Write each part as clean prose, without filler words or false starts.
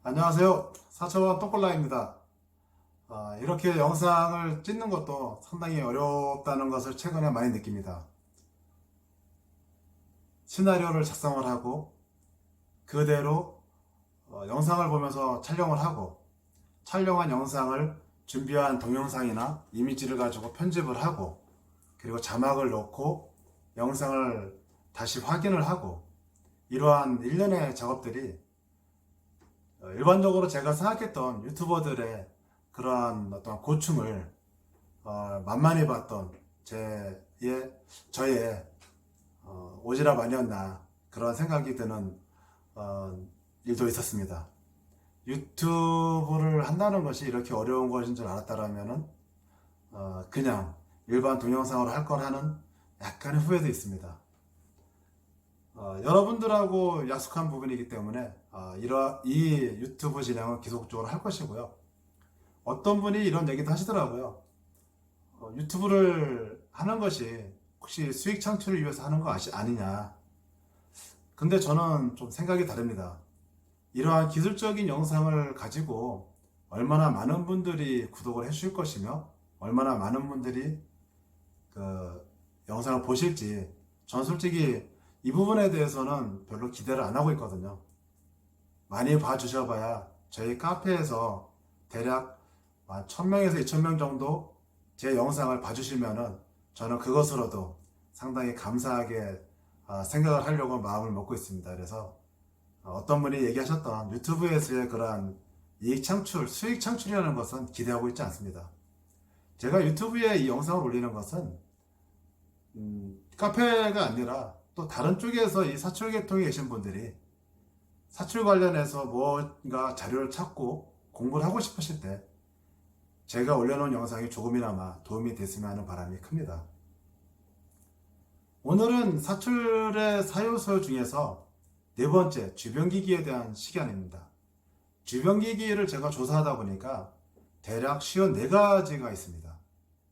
안녕하세요. 사차원 또꼴라입니다. 이렇게 영상을 찍는 것도 상당히 어렵다는 것을 최근에 많이 느낍니다. 시나리오를 작성을 하고 그대로 영상을 보면서 촬영을 하고 촬영한 영상을 준비한 동영상이나 이미지를 가지고 편집을 하고 그리고 자막을 넣고 영상을 다시 확인을 하고 이러한 일련의 작업들이 일반적으로 제가 생각했던 유튜버들의 그러한 어떤 고충을 만만히 봤던 저의 오지랖 아니었나 그런 생각이 드는 일도 있었습니다. 유튜브를 한다는 것이 이렇게 어려운 것인 줄 알았다라면은 그냥 일반 동영상으로 할 거라는 약간의 후회도 있습니다. 여러분들하고 약속한 부분이기 때문에 이 유튜브 진행은 계속적으로 할 것이고요. 어떤 분이 이런 얘기도 하시더라고요. 유튜브를 하는 것이 혹시 수익 창출을 위해서 하는 거 아니냐. 근데 저는 좀 생각이 다릅니다. 이러한 기술적인 영상을 가지고 얼마나 많은 분들이 구독을 해주실 것이며 얼마나 많은 분들이 그 영상을 보실지 전 솔직히 이 부분에 대해서는 별로 기대를 안 하고 있거든요. 많이 봐주셔봐야 저희 카페에서 대략 1000명에서 2000명 정도 제 영상을 봐주시면은 저는 그것으로도 상당히 감사하게 생각을 하려고 마음을 먹고 있습니다. 그래서 어떤 분이 얘기하셨던 유튜브에서의 그러한 이익 창출, 수익 창출이라는 것은 기대하고 있지 않습니다. 제가 유튜브에 이 영상을 올리는 것은 카페가 아니라 또 다른 쪽에서 이 사출 계통에 계신 분들이 사출 관련해서 뭔가 자료를 찾고 공부를 하고 싶으실 때 제가 올려놓은 영상이 조금이나마 도움이 됐으면 하는 바람이 큽니다. 오늘은 사출의 사요소 중에서 네 번째 주변기기에 대한 시간입니다. 주변기기를 제가 조사하다 보니까 대략 쉬운 네 가지가 있습니다.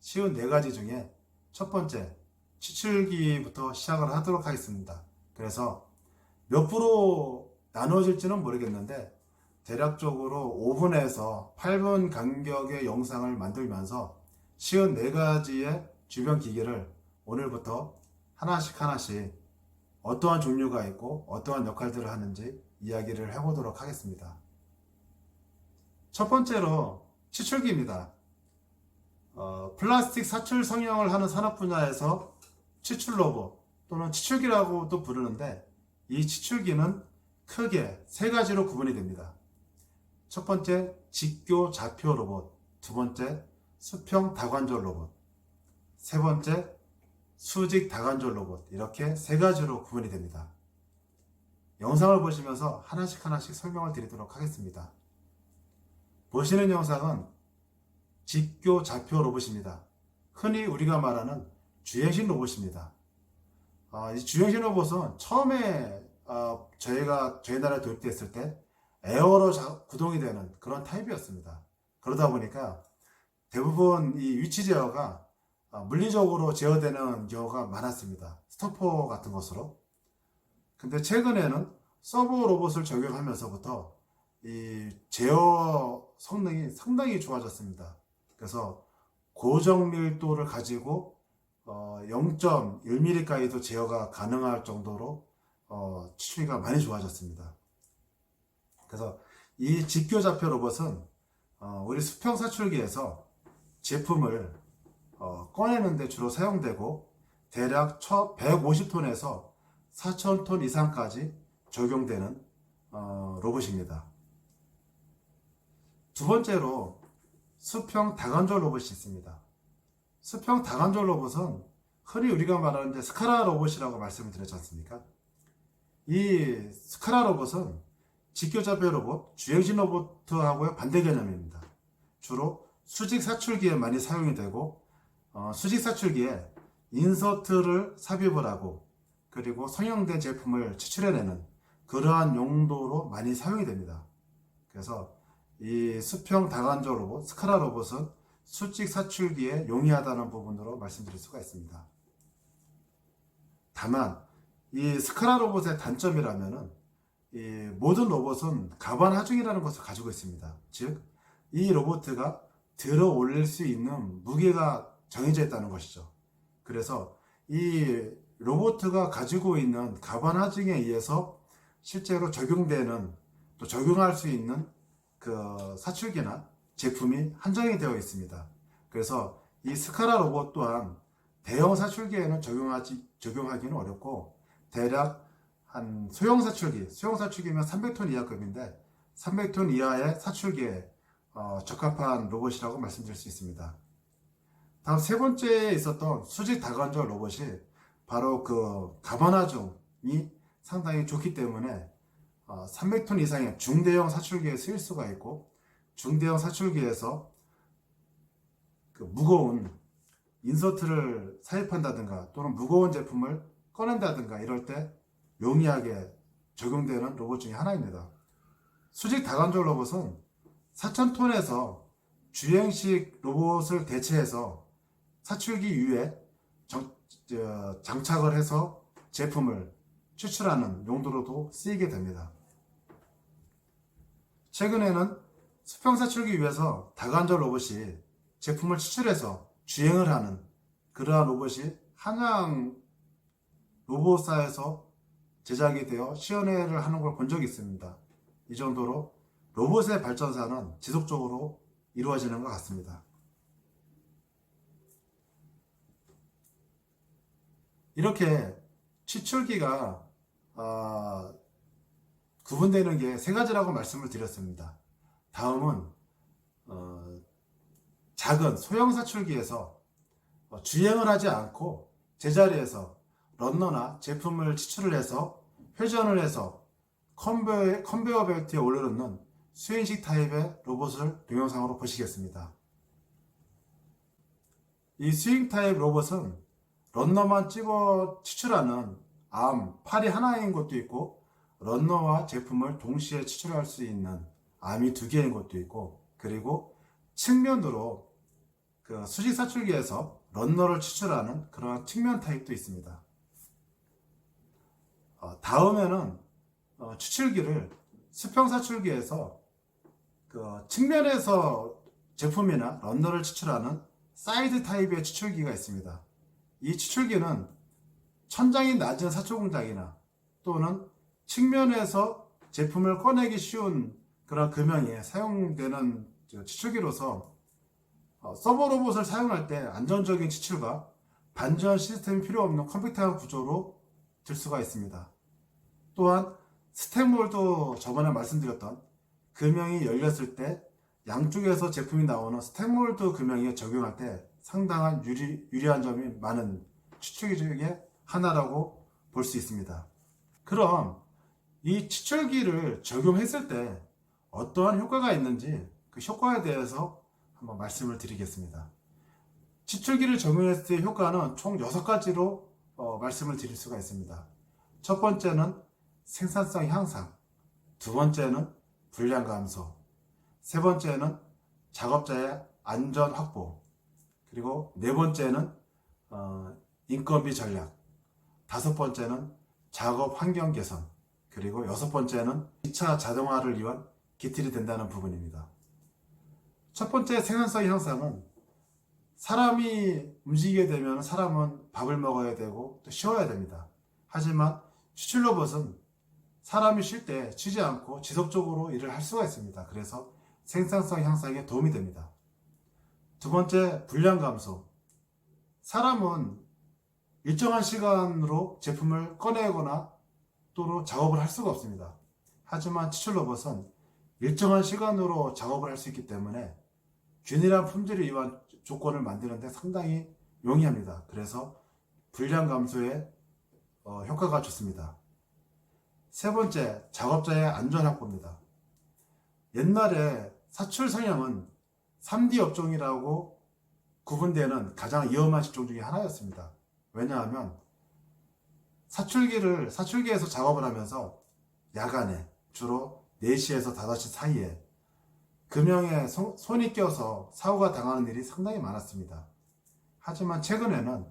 쉬운 네 가지 중에 첫 번째 추출기부터 시작을 하도록 하겠습니다. 그래서 몇 프로 나눠질지는 모르겠는데 대략적으로 5분에서 8분 간격의 영상을 만들면서 쉬운 4가지의 주변 기기를 오늘부터 하나씩 어떠한 종류가 있고 어떠한 역할들을 하는지 이야기를 해보도록 하겠습니다. 첫 번째로 추출기입니다. 플라스틱 사출 성형을 하는 산업 분야에서 추출 로봇 또는 추출기라고도 부르는데 이 추출기는 크게 세 가지로 구분이 됩니다. 첫 번째 직교 좌표 로봇, 두 번째 수평 다관절 로봇, 세 번째 수직 다관절 로봇, 이렇게 세 가지로 구분이 됩니다. 영상을 보시면서 하나씩 설명을 드리도록 하겠습니다. 보시는 영상은 직교 좌표 로봇입니다. 흔히 우리가 말하는 주행식 로봇입니다. 이 주행식 로봇은 처음에 저희 나라에 도입됐을 때 에어로 구동이 되는 그런 타입이었습니다. 그러다 보니까 대부분 이 위치 제어가 물리적으로 제어되는 경우가 많았습니다. 스토퍼 같은 것으로. 근데 최근에는 서버 로봇을 적용하면서부터 이 제어 성능이 상당히 좋아졌습니다. 그래서 고정 밀도를 가지고 0.1mm까지도 제어가 가능할 정도로 추출기가 많이 좋아졌습니다. 그래서 이 직교 좌표 로봇은 우리 수평 사출기에서 제품을 꺼내는 데 주로 사용되고 대략 150톤에서 4000톤 이상까지 적용되는 로봇입니다. 두 번째로 수평 다관절 로봇이 있습니다. 수평 다관절 로봇은 흔히 우리가 말하는 이제 스카라 로봇이라고 말씀을 드렸지 않습니까? 이 스카라 로봇은 직교 좌표 로봇, 주행식 로봇하고의 반대 개념입니다. 주로 수직 사출기에 많이 사용이 되고 수직 사출기에 인서트를 삽입을 하고 그리고 성형된 제품을 추출해내는 그러한 용도로 많이 사용이 됩니다. 그래서 이 수평 다관절 로봇, 스카라 로봇은 수직 사출기에 용이하다는 부분으로 말씀드릴 수가 있습니다. 다만 이 스카라 로봇의 단점이라면은 이 모든 로봇은 가반 하중이라는 것을 가지고 있습니다. 즉, 이 로봇가 들어 올릴 수 있는 무게가 정해져 있다는 것이죠. 그래서 이 로봇가 가지고 있는 가반 하중에 의해서 실제로 적용되는, 또 적용할 수 있는 그 사출기나 제품이 한정이 되어 있습니다. 그래서 이 스카라 로봇 또한 대형 사출기에는 적용하기는 어렵고, 대략 한 소형 사출기면 300톤 이하급인데 300톤 이하의 사출기에 적합한 로봇이라고 말씀드릴 수 있습니다. 다음 세 번째에 있었던 수직 다관절 로봇이 바로 그 가반하중이 상당히 좋기 때문에 300톤 이상의 중대형 사출기에 쓰일 수가 있고, 중대형 사출기에서 그 무거운 인서트를 삽입한다든가 또는 무거운 제품을 꺼낸다든가 이럴 때 용이하게 적용되는 로봇 중에 하나입니다. 수직 다관절 로봇은 4,000톤에서 주행식 로봇을 대체해서 사출기 위에 장착을 해서 제품을 추출하는 용도로도 쓰이게 됩니다. 최근에는 수평 사출기 위에서 다관절 로봇이 제품을 추출해서 주행을 하는 그러한 로봇이 한양 로봇사에서 제작이 되어 시연회를 하는 걸 본 적이 있습니다. 이 정도로 로봇의 발전사는 지속적으로 이루어지는 것 같습니다. 이렇게 추출기가 구분되는 게 세 가지라고 말씀을 드렸습니다. 다음은 작은 소형 사출기에서 주행을 하지 않고 제자리에서 런너나 제품을 추출을 해서 회전을 해서 컨베어 벨트에 올려놓는 스윙식 타입의 로봇을 동영상으로 보시겠습니다. 이 스윙 타입 로봇은 런너만 찍어 추출하는 팔이 하나인 것도 있고, 런너와 제품을 동시에 추출할 수 있는 암이 두 개인 것도 있고, 그리고 측면으로 그 수직 사출기에서 런너를 추출하는 그런 측면 타입도 있습니다. 다음에는 추출기를 수평 사출기에서 그 측면에서 제품이나 런너를 추출하는 사이드 타입의 추출기가 있습니다. 이 추출기는 천장이 낮은 사초 공장이나 또는 측면에서 제품을 꺼내기 쉬운 그런 금형에 사용되는 추출기로서 서버 로봇을 사용할 때 안정적인 추출과 반전 시스템이 필요 없는 컴팩트한 구조로 들 수가 있습니다. 또한 스택몰도 저번에 말씀드렸던 금형이 열렸을 때 양쪽에서 제품이 나오는 스택몰드 금형에 적용할 때 상당한 유리한 점이 많은 추출기 중에 하나라고 볼 수 있습니다. 그럼 이 추출기를 적용했을 때 어떠한 효과가 있는지 그 효과에 대해서 한번 말씀을 드리겠습니다. 추출기를 적용했을 때 효과는 총 6가지로 말씀을 드릴 수가 있습니다. 첫 번째는 생산성 향상, 두 번째는 불량 감소, 세 번째는 작업자의 안전 확보, 그리고 네 번째는 인건비 전략, 다섯 번째는 작업 환경 개선, 그리고 여섯 번째는 2차 자동화를 위한 기틀이 된다는 부분입니다. 첫 번째 생산성 향상은 사람이 움직이게 되면 사람은 밥을 먹어야 되고 또 쉬어야 됩니다. 하지만 추출 로봇은 사람이 쉴 때 쉬지 않고 지속적으로 일을 할 수가 있습니다. 그래서 생산성 향상에 도움이 됩니다. 두 번째, 불량 감소. 사람은 일정한 시간으로 제품을 꺼내거나 또는 작업을 할 수가 없습니다. 하지만 추출 로봇은 일정한 시간으로 작업을 할 수 있기 때문에 균일한 품질을 위한 조건을 만드는 데 상당히 용이합니다. 그래서 불량 감소에 효과가 좋습니다. 세 번째, 작업자의 안전 확보입니다. 옛날에 사출 성형은 3D 업종이라고 구분되는 가장 위험한 직종 중에 하나였습니다. 왜냐하면 사출기에서 작업을 하면서 야간에 주로 4시에서 5시 사이에 금형에 손이 껴서 사고가 당하는 일이 상당히 많았습니다. 하지만 최근에는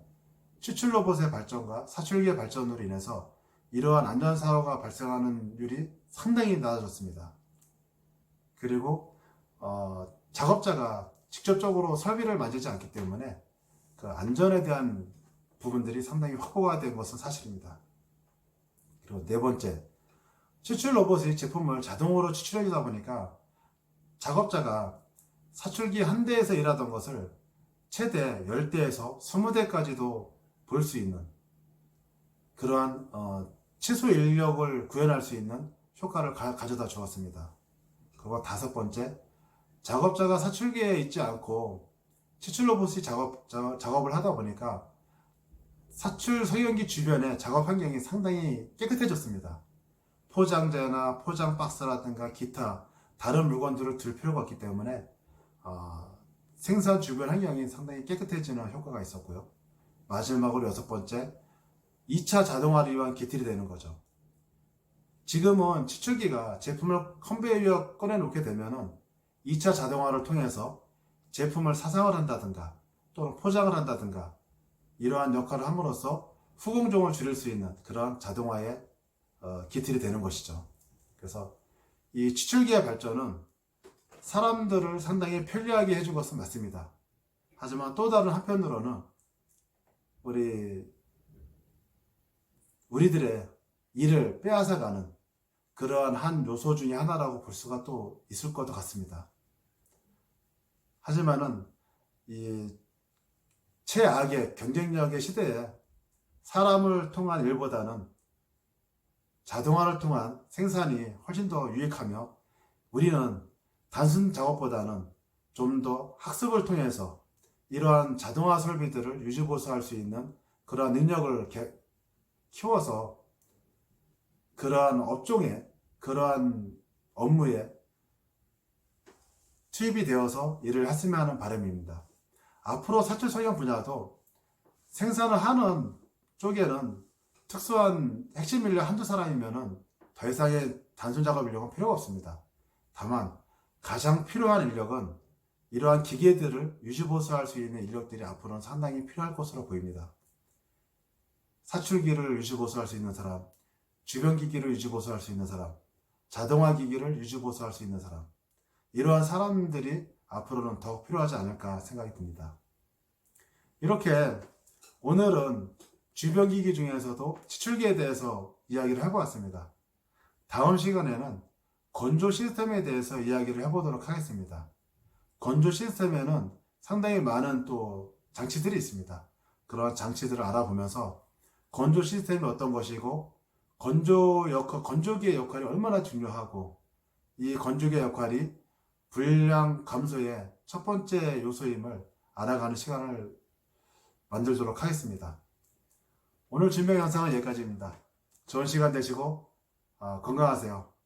추출 로봇의 발전과 사출기의 발전으로 인해서 이러한 안전사고가 발생하는 율이 상당히 낮아졌습니다. 그리고 작업자가 직접적으로 설비를 만지지 않기 때문에 그 안전에 대한 부분들이 상당히 확보가 된 것은 사실입니다. 그리고 네 번째, 추출 로봇이 제품을 자동으로 추출해 주다 보니까 작업자가 사출기 한 대에서 일하던 것을 최대 10대에서 20대까지도 볼 수 있는 그러한 치수 인력을 구현할 수 있는 효과를 가져다 주었습니다. 그리고 다섯 번째, 작업자가 사출기에 있지 않고 추출 로봇이 작업을 하다 보니까 사출 소형기 주변의 작업 환경이 상당히 깨끗해졌습니다. 포장재나 포장 박스라든가 기타 다른 물건들을 둘 필요가 없기 때문에 생산 주변 환경이 상당히 깨끗해지는 효과가 있었고요. 마지막으로 여섯 번째, 2차 자동화를 위한 기틀이 되는 거죠. 지금은 추출기가 제품을 컨베이어 꺼내놓게 되면은 2차 자동화를 통해서 제품을 사상을 한다든가 또는 포장을 한다든가 이러한 역할을 함으로써 후공정을 줄일 수 있는 그런 자동화의 기틀이 되는 것이죠. 그래서 이 추출기의 발전은 사람들을 상당히 편리하게 해준 것은 맞습니다. 하지만 또 다른 한편으로는 우리들의 일을 빼앗아가는 그러한 한 요소 중에 하나라고 볼 수가 또 있을 것 같습니다. 하지만은 이 최악의 경쟁력의 시대에 사람을 통한 일보다는 자동화를 통한 생산이 훨씬 더 유익하며 우리는 단순 작업보다는 좀 더 학습을 통해서 이러한 자동화 설비들을 유지보수할 수 있는 그러한 능력을 키워서 그러한 업종에 그러한 업무에 투입이 되어서 일을 했으면 하는 바람입니다. 앞으로 사출 성형 분야도 생산을 하는 쪽에는 특수한 핵심 인력 한두 사람이면은 더 이상의 단순 작업 인력은 필요가 없습니다. 다만 가장 필요한 인력은 이러한 기계들을 유지보수할 수 있는 인력들이 앞으로는 상당히 필요할 것으로 보입니다. 사출기를 유지보수할 수 있는 사람, 주변 기기를 유지보수할 수 있는 사람, 자동화 기기를 유지보수할 수 있는 사람, 이러한 사람들이 앞으로는 더욱 필요하지 않을까 생각이 듭니다. 이렇게 오늘은 주변 기기 중에서도 추출기에 대해서 이야기를 해보았습니다. 다음 시간에는 건조 시스템에 대해서 이야기를 해보도록 하겠습니다. 건조 시스템에는 상당히 많은 또 장치들이 있습니다. 그런 장치들을 알아보면서 건조 시스템이 어떤 것이고 건조기의 역할이 얼마나 중요하고 이 건조기의 역할이 불량 감소의 첫 번째 요소임을 알아가는 시간을 만들도록 하겠습니다. 오늘 준비한 영상은 여기까지입니다. 좋은 시간 되시고 건강하세요.